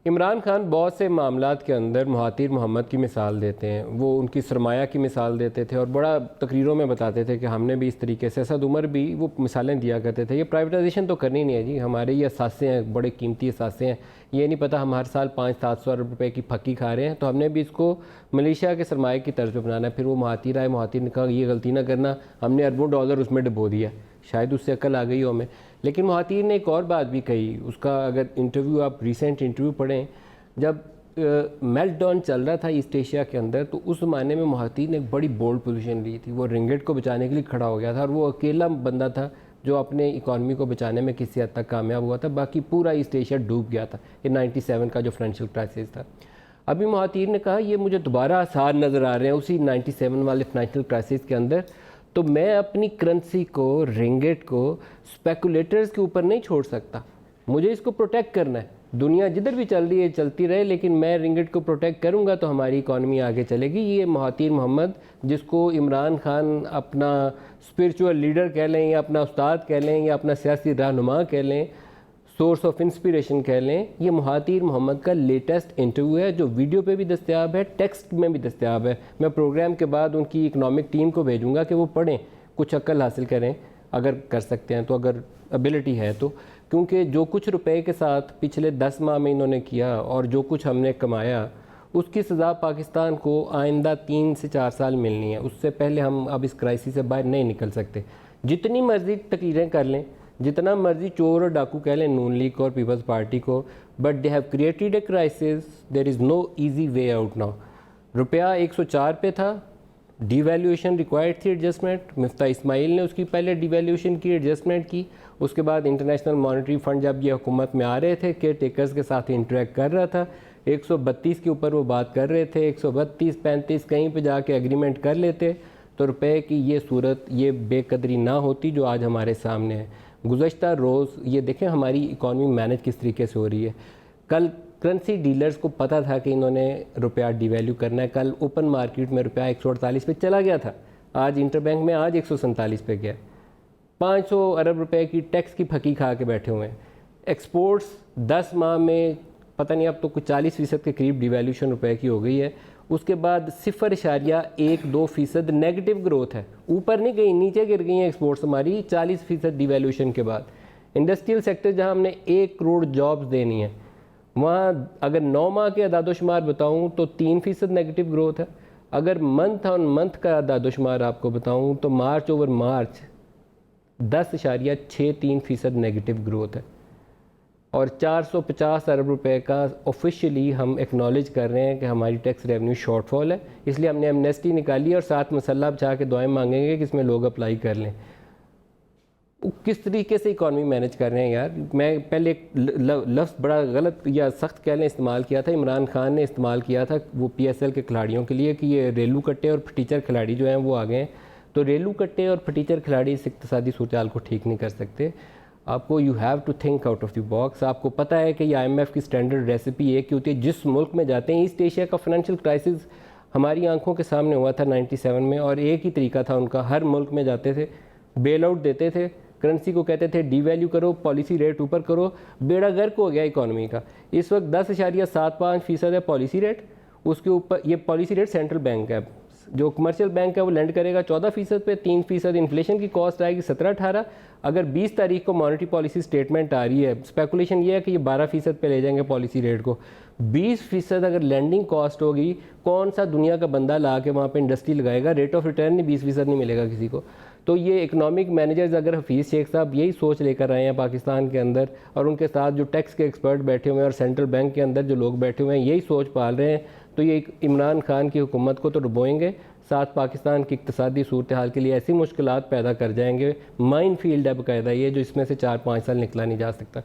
इमरान खान बहुत से मामलात के अंदर महातिर मोहम्मद की मिसाल देते हैं। वो उनकी सरमाया की मिसाल देते थे और बड़ा तकरीरों में बताते थे कि हमने भी इस तरीके से, असद उमर भी वो मिसालें दिया करते थे। ये प्राइवेटाइजेशन तो करनी नहीं है जी, हमारे ये असासे हैं, बड़े कीमती असासे हैं। ये नहीं पता हम हर साल 500-700 अरब रुपए की फक्की खा रहे हैं, तो हमने भी इसको मलेशिया के सरमाए की तर्ज पर बनाना है। फिर वो महातिर आए, महातिर ने कहा ये गलती ना करना, हमने अरबों डॉलर उसमें डुबो दिया। शायद उससे अकल आ गई हो हमें। लेकिन महातिर ने एक और बात भी कही, उसका अगर इंटरव्यू आप रिसेंट इंटरव्यू पढ़ें, जब मेल्ट डाउन चल रहा था ईस्ट एशिया के अंदर, तो उस ज़माने में महातिर ने एक बड़ी बोल्ड पोजीशन ली थी। वो रिंगिट को बचाने के लिए खड़ा हो गया था और वो अकेला बंदा था जो अपने इकॉनमी को बचाने में किसी हद तक कामयाब हुआ था। बाकी पूरा ईस्ट एशिया डूब गया था। ये 97 का जो फाइनेंशियल क्राइसिस था। अभी महातिर ने कहा ये मुझे दोबारा आसार नज़र आ रहे हैं उसी 97 वाले फाइनेंशियल क्राइसिस के अंदर, तो मैं अपनी करेंसी को, रिंगिट को स्पेकुलेटर्स के ऊपर नहीं छोड़ सकता। मुझे इसको प्रोटेक्ट करना है। दुनिया जिधर भी चल रही है चलती रहे, लेकिन मैं रिंगिट को प्रोटेक्ट करूंगा तो हमारी इकॉनमी आगे चलेगी। ये महातिर मोहम्मद, जिसको इमरान खान अपना स्पिरिचुअल लीडर कह लें या अपना उस्ताद कह लें या अपना सियासी रहनुमा कह लें, सोर्स ऑफ इंस्पिरेशन कह लें, ये महातिर मोहम्मद का लेटेस्ट इंटरव्यू है जो वीडियो पे भी दस्तयाब है, टेक्स्ट में भी दस्तयाब है। मैं प्रोग्राम के बाद उनकी इकनॉमिक टीम को भेजूँगा कि वो पढ़ें, कुछ अक्ल हासिल करें अगर कर सकते हैं तो, अगर एबिलिटी है तो। क्योंकि जो कुछ रुपए के साथ पिछले 10 माह में इन्होंने किया और जो कुछ हमने कमाया, उसकी सज़ा पाकिस्तान को आइंदा 3 से 4 साल मिलनी है। उससे पहले हम अब इस क्राइसिस से बाहर नहीं निकल सकते। जितनी मर्जी तकरीरें कर लें, जितना मर्जी चोर और डाकू कह लें नून लीग और पीपल्स पार्टी को, but they have created a crisis, there is no easy way out now. रुपया 104 पे था, डिवैल्यूएशन रिक्वायर्ड थी, एडजस्टमेंट। मुफ्ता इस्माइल ने उसकी पहले डिवैल्यूएशन की, एडजस्टमेंट की। उसके बाद इंटरनेशनल मॉनेटरी फंड जब ये हुकूमत में आ रहे थे, केयर टेकर्स के साथ इंटरेक्ट कर रहा था, 132 के ऊपर वो बात कर रहे थे, 132, 35 कहीं पे जाके एग्रीमेंट कर लेते तो रुपए की ये सूरत, ये बेकदरी ना होती जो आज हमारे सामने है। गुज़श्ता रोज़ ये देखें हमारी इकॉनमी मैनेज किस तरीके से हो रही है। कल करेंसी डीलर्स को पता था कि इन्होंने रुपया डिवैल्यू करना है। कल ओपन मार्केट में रुपया 148 पे चला गया था, आज इंटरबैंक में आज 147 पे गया। 500 अरब रुपए की टैक्स की फकी खा के बैठे हुए हैं। एक्सपोर्ट्स 10 माह में पता नहीं अब तो कुछ 40% के करीब डिवैल्यूशन रुपए की हो गई है। उसके बाद 0.12% नेगेटिव ग्रोथ है, ऊपर नहीं गई, नीचे गिर गई हैं एक्सपोर्ट्स हमारी 40% डिवैल्यूशन के बाद। इंडस्ट्रियल सेक्टर जहां हमने 1 करोड़ जॉब्स देनी है, वहाँ अगर 9 माह के अदादोशुमार बताऊँ तो 3% नेगेटिव ग्रोथ है। अगर मंथ ऑन मंथ का अदादोशुमार आपको बताऊँ तो मार्च ओवर मार्च 10.63% नेगेटिव ग्रोथ है। और 450 अरब रुपए का ऑफिशियली हम एक्नॉलेज कर रहे हैं कि हमारी टैक्स रेवेन्यू शॉर्टफॉल है। इसलिए हमने एमनेस्टी निकाली और साथ मसल्ला बिछा के दुआएं मांगेंगे कि इसमें लोग अप्लाई कर लें। किस तरीके से इकॉनमी मैनेज कर रहे हैं यार। मैं पहले एक लफ्ज़ बड़ा गलत या सख्त कह लें इस्तेमाल किया था, इमरान खान ने इस्तेमाल किया था वो PSL के खिलाड़ियों के लिए कि ये रेलू कट्टे और फटीचर खिलाड़ी जो हैं वो आ गए हैं। तो रेलू कट्टे और फटीचर खिलाड़ी इस इक़्तिसादी सूरत को ठीक नहीं कर सकते। आपको you have to think out of the box. आपको पता है कि ये IMF की स्टैंडर्ड रेसिपी एक ही होती है। जिस मुल्क में जाते हैं, ईस्ट एशिया का फाइनेंशियल क्राइसिस हमारी आंखों के सामने हुआ था 97 में, और एक ही तरीका था उनका। हर मुल्क में जाते थे, बेल आउट देते थे, करेंसी को कहते थे डिवैल्यू करो, पॉलिसी रेट ऊपर करो, बेड़ा गर्क हो गया इकॉनमी का। इस वक्त 10.75% है पॉलिसी रेट। उसके ऊपर ये पॉलिसी रेट सेंट्रल बैंक है, जो कमर्शियल बैंक है वो लेंड करेगा 14% पे, 3% इन्फ्लेशन की कॉस्ट आएगी 17-18। अगर 20 तारीख को मॉनेटरी पॉलिसी स्टेटमेंट आ रही है, स्पेकुलेशन ये है कि ये 12% पे ले जाएंगे पॉलिसी रेट को। 20% अगर लैंडिंग कॉस्ट होगी, कौन सा दुनिया का बंदा ला के वहाँ पे इंडस्ट्री लगाएगा। रेट ऑफ रिटर्न नहीं 20% नहीं मिलेगा किसी को। तो ये इकोनॉमिक मैनेजर्स अगर हफीज़ शेख साहब यही सोच लेकर आए हैं पाकिस्तान के अंदर, और उनके साथ जो टैक्स के एक्सपर्ट बैठे हुए हैं और सेंट्रल बैंक के अंदर जो लोग बैठे हुए हैं यही सोच पाल रहे हैं, तो ये इमरान खान की हुकूमत को तो डुबोएंगे, साथ पाकिस्तान की इक़्तिसादी सूरत हाल के लिए ऐसी मुश्किलात पैदा कर जाएंगे। माइन फील्ड है बाकायदा ये, जो इसमें से 4-5 साल निकला नहीं जा सकता।